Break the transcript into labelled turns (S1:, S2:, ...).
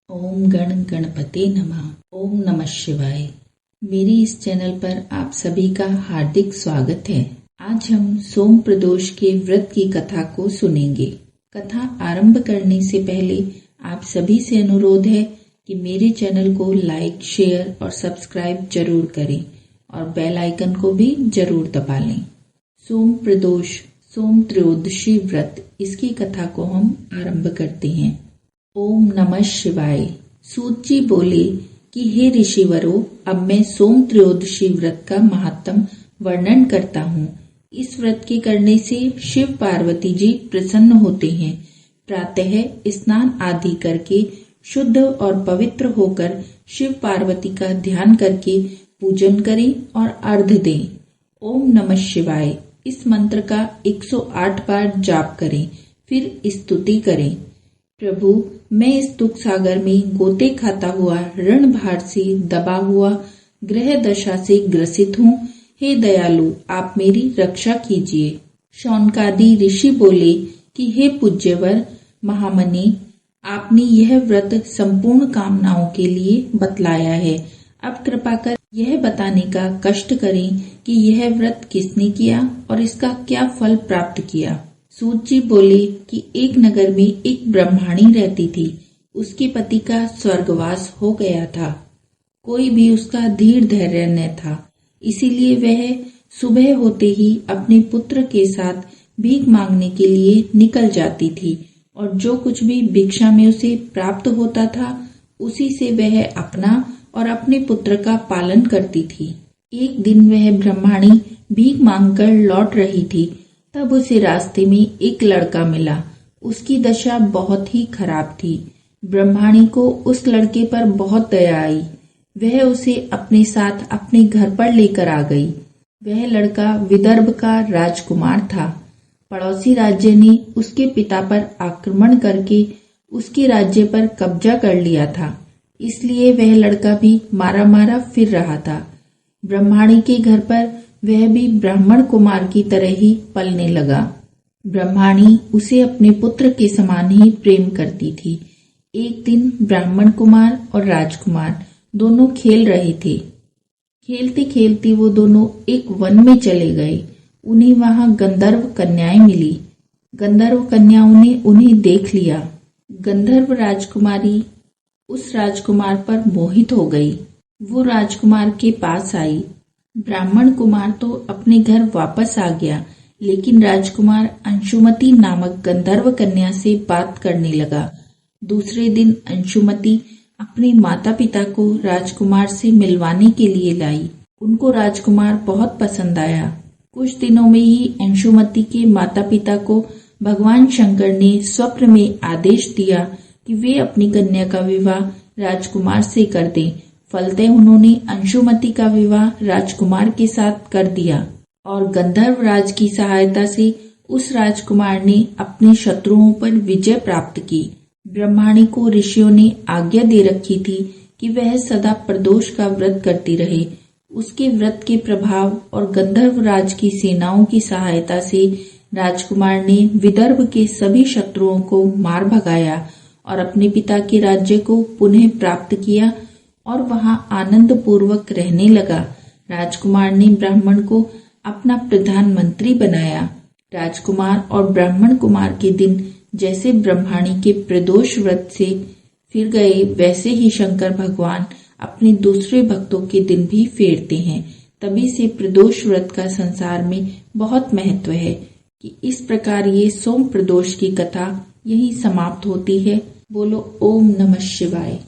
S1: ओम गण गणपते नमः। ओम नमः शिवाय। मेरे इस चैनल पर आप सभी का हार्दिक स्वागत है। आज हम सोम प्रदोष के व्रत की कथा को सुनेंगे। कथा आरंभ करने से पहले आप सभी से अनुरोध है कि मेरे चैनल को लाइक, शेयर और सब्सक्राइब जरूर करें और बेल आइकन को भी जरूर दबा लें। सोम प्रदोष, सोम त्रयोदशी व्रत, इसकी कथा को हम आरंभ करते हैं। ओम नमः शिवाय। सूत जी बोले कि हे ऋषिवरों, अब मैं सोम त्रयोदशी व्रत का महात्म वर्णन करता हूँ। इस व्रत के करने से शिव पार्वती जी प्रसन्न होते हैं। प्रातः स्नान आदि करके शुद्ध और पवित्र होकर शिव पार्वती का ध्यान करके पूजन करें और अर्घ दें। ओम नमः शिवाय इस मंत्र का 108 बार जाप करें, फिर स्तुति करें। प्रभु, मैं इस दुख सागर में गोते खाता हुआ, ऋण भार से दबा हुआ, ग्रह दशा से ग्रसित हूँ। हे दयालु, आप मेरी रक्षा कीजिए। शौनकादि ऋषि बोले कि हे पूज्यवर महामनि, आपने यह व्रत संपूर्ण कामनाओं के लिए बतलाया है। अब कृपा कर यह बताने का कष्ट करें कि यह व्रत किसने किया और इसका क्या फल प्राप्त किया। सूत जी बोले कि एक नगर में एक ब्रह्माणी रहती थी। उसके पति का स्वर्गवास हो गया था। कोई भी उसका धीर धैर्य न था, इसीलिए वह सुबह होते ही अपने पुत्र के साथ भीख मांगने के लिए निकल जाती थी और जो कुछ भी भिक्षा में उसे प्राप्त होता था उसी से वह अपना और अपने पुत्र का पालन करती थी। एक दिन वह ब्रह्माणी भीख मांगकर लौट रही थी, तब उसे रास्ते में एक लड़का मिला। उसकी दशा बहुत ही खराब थी। ब्रह्माणी को उस लड़के पर बहुत दया आई। वह उसे अपने साथ अपने घर पर लेकर आ गई। वह लड़का विदर्भ का राजकुमार था। पड़ोसी राज्य ने उसके पिता पर आक्रमण करके उसके राज्य पर कब्जा कर लिया था, इसलिए वह लड़का भी मारा मारा फिर रहा था। ब्रह्माणी के घर पर वह भी ब्राह्मण कुमार की तरह ही पलने लगा। ब्रह्माणी उसे अपने पुत्र के समान ही प्रेम करती थी। एक दिन ब्राह्मण कुमार और राजकुमार दोनों खेल रहे थे। खेलते खेलते वो दोनों एक वन में चले गए। उन्हें वहां गंधर्व कन्याएं मिली। गंधर्व कन्याओं ने उन्हें देख लिया। गंधर्व राजकुमारी उस राजकुमार पर मोहित हो गई। वो राजकुमार के पास आई। ब्राह्मण कुमार तो अपने घर वापस आ गया, लेकिन राजकुमार अंशुमति नामक गंधर्व कन्या से बात करने लगा। दूसरे दिन अंशुमति अपने माता पिता को राजकुमार से मिलवाने के लिए लाई। उनको राजकुमार बहुत पसंद आया। कुछ दिनों में ही अंशुमति के माता पिता को भगवान शंकर ने स्वप्न में आदेश दिया कि वे अपनी कन्या का विवाह राजकुमार से कर दें। फलतः उन्होंने अंशुमति का विवाह राजकुमार के साथ कर दिया और गंधर्व राज की सहायता से उस राजकुमार ने अपने शत्रुओं पर विजय प्राप्त की। ब्रह्माणी को ऋषियों ने आज्ञा दे रखी थी कि वह सदा प्रदोष का व्रत करती रहे। उसके व्रत के प्रभाव और गंधर्व राज की सेनाओं की सहायता से राजकुमार ने विदर्भ के सभी शत्रुओं को मार भगाया और अपने पिता के राज्य को पुनः प्राप्त किया और वहां आनंद पूर्वक रहने लगा। राजकुमार ने ब्राह्मण को अपना प्रधानमंत्री बनाया। राजकुमार और ब्राह्मण कुमार के दिन जैसे ब्रह्माणी के प्रदोष व्रत से फिर गए, वैसे ही शंकर भगवान अपने दूसरे भक्तों के दिन भी फेरते हैं। तभी से प्रदोष व्रत का संसार में बहुत महत्व है। कि इस प्रकार ये सोम प्रदोष की कथा यही समाप्त होती है। बोलो ओम नमः शिवाय।